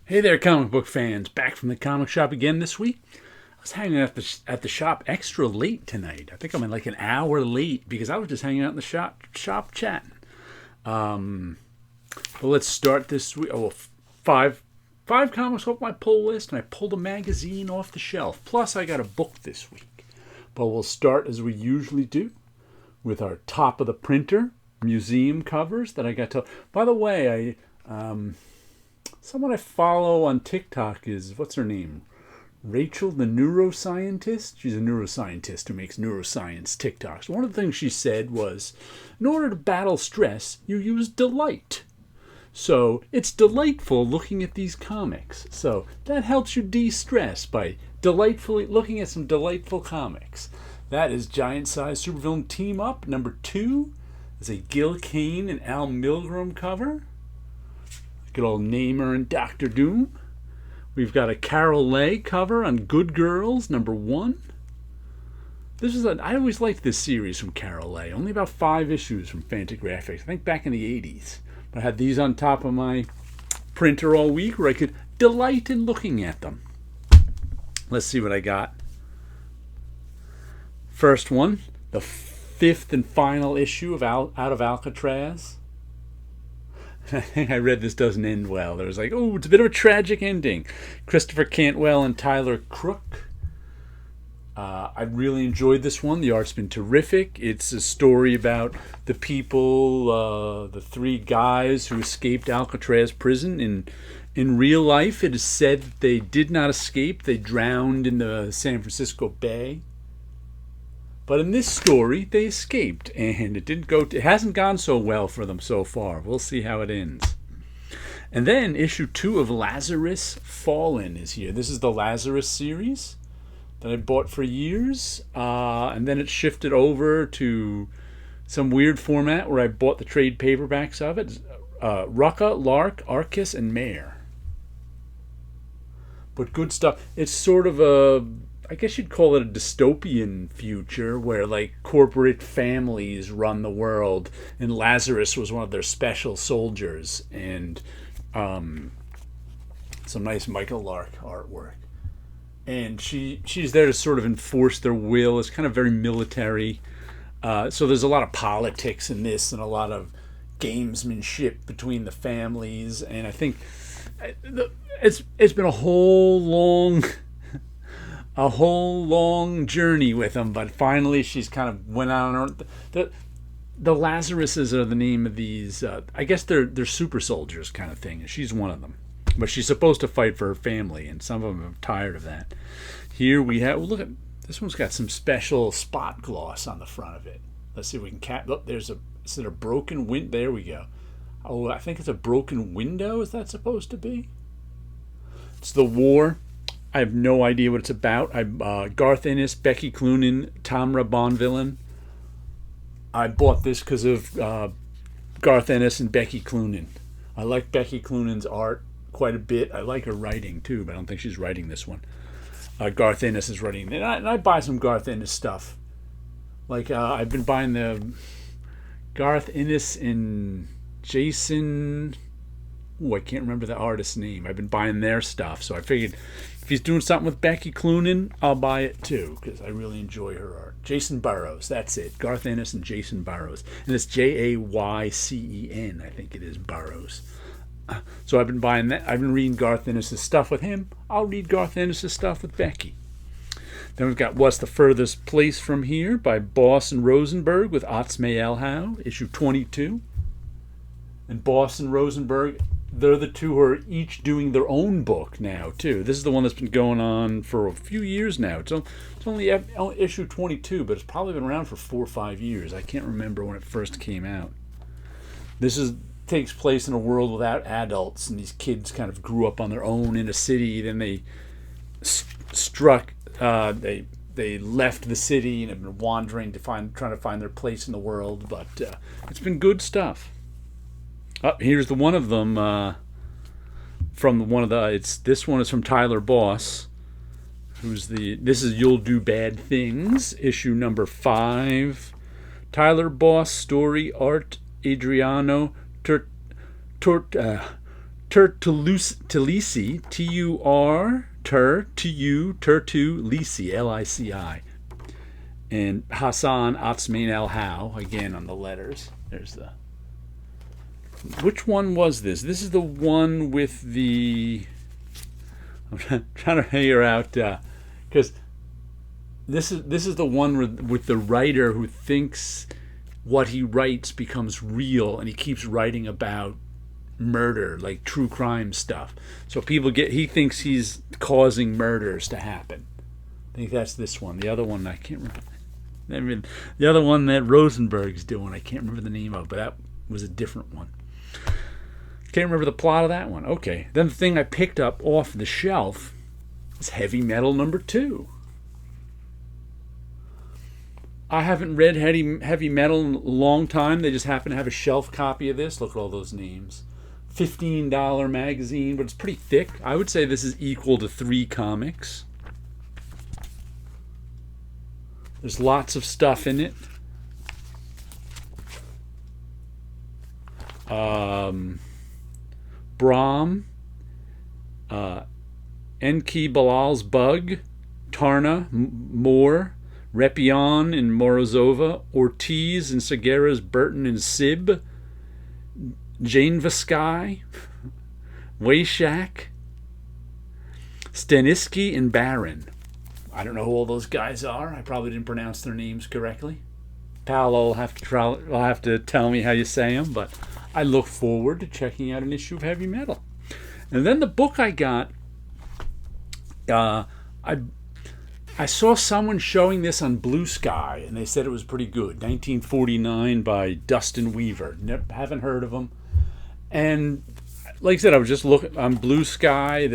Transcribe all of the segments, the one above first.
Hey there, comic book fans! Back from the comic shop again this week. I was hanging out at the shop extra late tonight. I think I'm like an hour late because I was just hanging out in the shop chatting. But let's start this week. Oh, five comics off my pull list, and I pulled a magazine off the shelf. Plus, I got a book this week. But we'll start as we usually do with our top of the printer museum covers that I got to. By the way, someone I follow on TikTok is, what's her name? Rachel, the neuroscientist. She's a neuroscientist who makes neuroscience TikToks. One of the things she said was, in order to battle stress, you use delight. So it's delightful looking at these comics. So that helps you de-stress by delightfully looking at some delightful comics. That is Giant Size Supervillain Team Up number 2. It's a Gil Kane and Al Milgrom cover. Good old Namor and Doctor Doom. We've got a Carol Leigh cover on Good Girls, number 1. I always liked this series from Carol Leigh. Only about 5 issues from Fantagraphics. I think back in the 80s. But I had these on top of my printer all week where I could delight in looking at them. Let's see what I got. First one, the 5th and final issue of Out of Alcatraz. I think I read this doesn't end well. There was like, oh, it's a bit of a tragic ending. Christopher Cantwell and Tyler Crook. I really enjoyed this one. The art's been terrific. It's a story about the people, the 3 guys who escaped Alcatraz prison. In real life, it is said that they did not escape. They drowned in the San Francisco Bay. But in this story, they escaped, and it hasn't gone so well for them so far. We'll see how it ends. And then issue 2 of Lazarus Fallen is here. This is the Lazarus series that I bought for years, and then it shifted over to some weird format where I bought the trade paperbacks of it. Rucka, Lark, Arcus, and Mare. But good stuff. It's sort of I guess you'd call it a dystopian future where like corporate families run the world, and Lazarus was one of their special soldiers, and some nice Michael Lark artwork. And she's there to sort of enforce their will. It's kind of very military. So there's a lot of politics in this and a lot of gamesmanship between the families. And I think it's been a whole long journey with them, but finally she's kind of went out on her. The Lazaruses are the name of these. I guess they're super soldiers kind of thing. She's one of them, but she's supposed to fight for her family, and some of them are tired of that. Here we have. Look at this one's got some special spot gloss on the front of it. Let's see if we can cap. Look, is it a broken window? There we go. Oh, I think it's a broken window. Is that supposed to be? It's the war. I have no idea what it's about. Garth Ennis, Becky Cloonan, Tamra Bonvillain. I bought this because of Garth Ennis and Becky Cloonan. I like Becky Cloonan's art quite a bit. I like her writing too, but I don't think she's writing this one. Garth Ennis is writing it. And I buy some Garth Ennis stuff. Like I've been buying the Garth Ennis and Jason. Oh, I can't remember the artist's name. I've been buying their stuff, so I figured if he's doing something with Becky Cloonan, I'll buy it too, because I really enjoy her art. Jason Burrows, that's it. Garth Ennis and Jason Burrows. And it's Jaycen, I think it is, Burrows. So I've been buying that. I've been reading Garth Ennis' stuff with him. I'll read Garth Ennis' stuff with Becky. Then we've got What's the Furthest Place from Here by Boss and Rosenberg with Otzmei Elhau, issue 22. And Boss and Rosenberg, they're the two who are each doing their own book now, too. This is the one that's been going on for a few years now. It's only issue 22, but it's probably been around for 4 or 5 years. I can't remember when it first came out. This takes place in a world without adults, and these kids kind of grew up on their own in a city. Then they they left the city and have been wandering trying to find their place in the world. But it's been good stuff. Here's the one of them from one of the. This one is from Tyler Boss, this is You'll Do Bad Things, issue number 5. Tyler Boss, story, art, Adriano Tertulisi, Tertulisi, Lici, and Hassan Otsmain El How, again on the letters. There's the. Which one was this? This is the one with the. I'm trying to figure out because this is the one with the writer who thinks what he writes becomes real, and he keeps writing about murder, like true crime stuff. So he thinks he's causing murders to happen. I think that's this one. The other one I can't remember. I mean, the other one that Rosenberg's doing, I can't remember the name of, but that was a different one. Can't remember the plot of that one. Okay. Then the thing I picked up off the shelf is Heavy Metal #2. I haven't read heavy metal in a long time. They just happen to have a shelf copy of this. Look at all those names. $15 magazine, but it's pretty thick. I would say this is equal to 3 comics. There's lots of stuff in it. Brahm, Enki Bilal's Bug, Tarna, Moore, Repion and Morozova, Ortiz and Segura's Burton and Sib, Janevsky, Wayshak, Staniski and Barron. I don't know who all those guys are. I probably didn't pronounce their names correctly. Paolo will have to tell me how you say them, but I look forward to checking out an issue of Heavy Metal. And then the book I got, I saw someone showing this on Blue Sky, and they said it was pretty good. 1949 by Dustin Weaver. Haven't heard of him. And like I said, I was just looking on Blue Sky.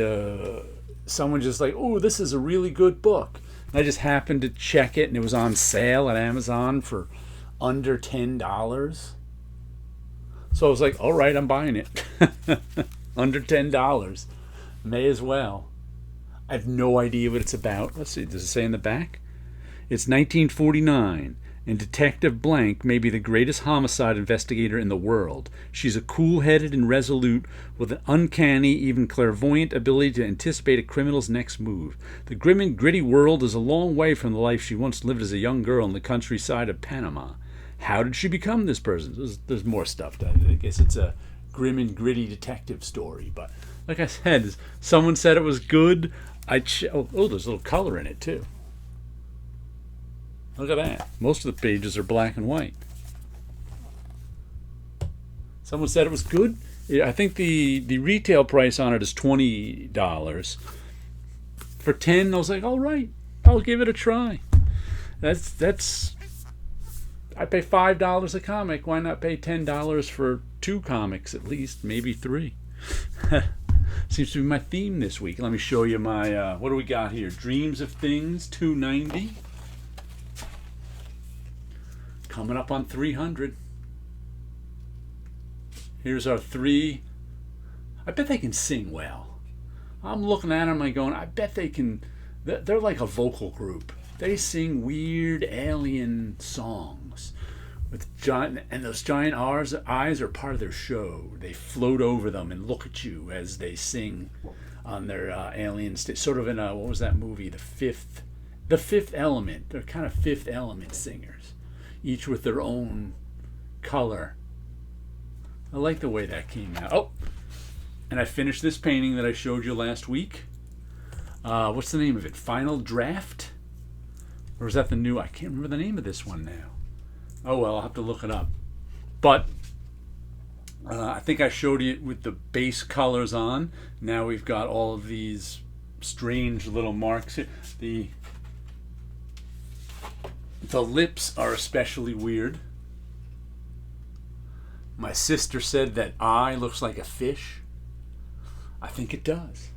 Someone just like, oh, this is a really good book. And I just happened to check it, and it was on sale at Amazon for under $10. So I was like, all right, I'm buying it. Under $10. May as well. I have no idea what it's about. Let's see, does it say in the back? It's 1949, and Detective Blank may be the greatest homicide investigator in the world. She's a cool-headed and resolute, with an uncanny, even clairvoyant ability to anticipate a criminal's next move. The grim and gritty world is a long way from the life she once lived as a young girl in the countryside of Panama. How did she become this person? There's more stuff. I guess it's a grim and gritty detective story, but like I said, someone said it was good. There's a little color in it too. Look at that. Most of the pages are black and white. Someone said it was good. I think the retail price on it is $20. For $10, I was like, all right, I'll give it a try. That's. I pay $5 a comic. Why not pay $10 for 2 comics at least, maybe 3? Seems to be my theme this week. Let me show you my, what do we got here? Dreams of Things, $2.90. Coming up on 300. Here's our 3. I bet they can sing well. I'm looking at them and going, I bet they can. They're like a vocal group. They sing weird alien songs with giant, and those giant eyes are part of their show. They float over them and look at you as they sing on their alien stage. Sort of in a, what was that movie? The Fifth Element. They're kind of Fifth Element singers, each with their own color. I like the way that came out. Oh, and I finished this painting that I showed you last week. What's the name of it? Final Draft? Or is that the new? I can't remember the name of this one now. Oh well, I'll have to look it up. But I think I showed you with the base colors on. Now we've got all of these strange little marks here. The lips are especially weird. My sister said that eye looks like a fish. I think it does.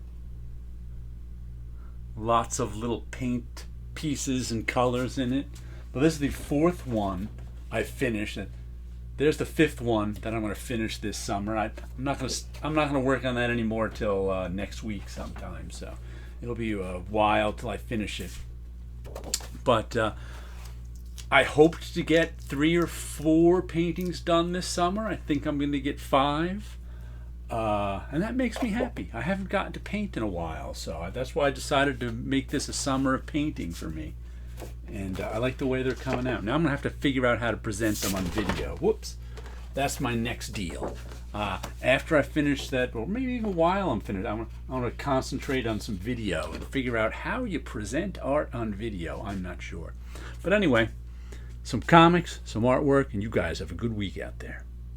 Lots of little paint pieces and colors in it. But this is the 4th one I finished. There's the 5th one that I'm going to finish this summer. I'm not going to work on that anymore till next week sometime. So it'll be a while till I finish it. But I hoped to get 3 or 4 paintings done this summer. I think I'm going to get 5. And that makes me happy. I haven't gotten to paint in a while, so that's why I decided to make this a summer of painting for me. And I like the way they're coming out. Now I'm going to have to figure out how to present them on video. Whoops. That's my next deal. After I finish that, or maybe even while I'm finished, I want to concentrate on some video and figure out how you present art on video. I'm not sure. But anyway, some comics, some artwork, and you guys have a good week out there.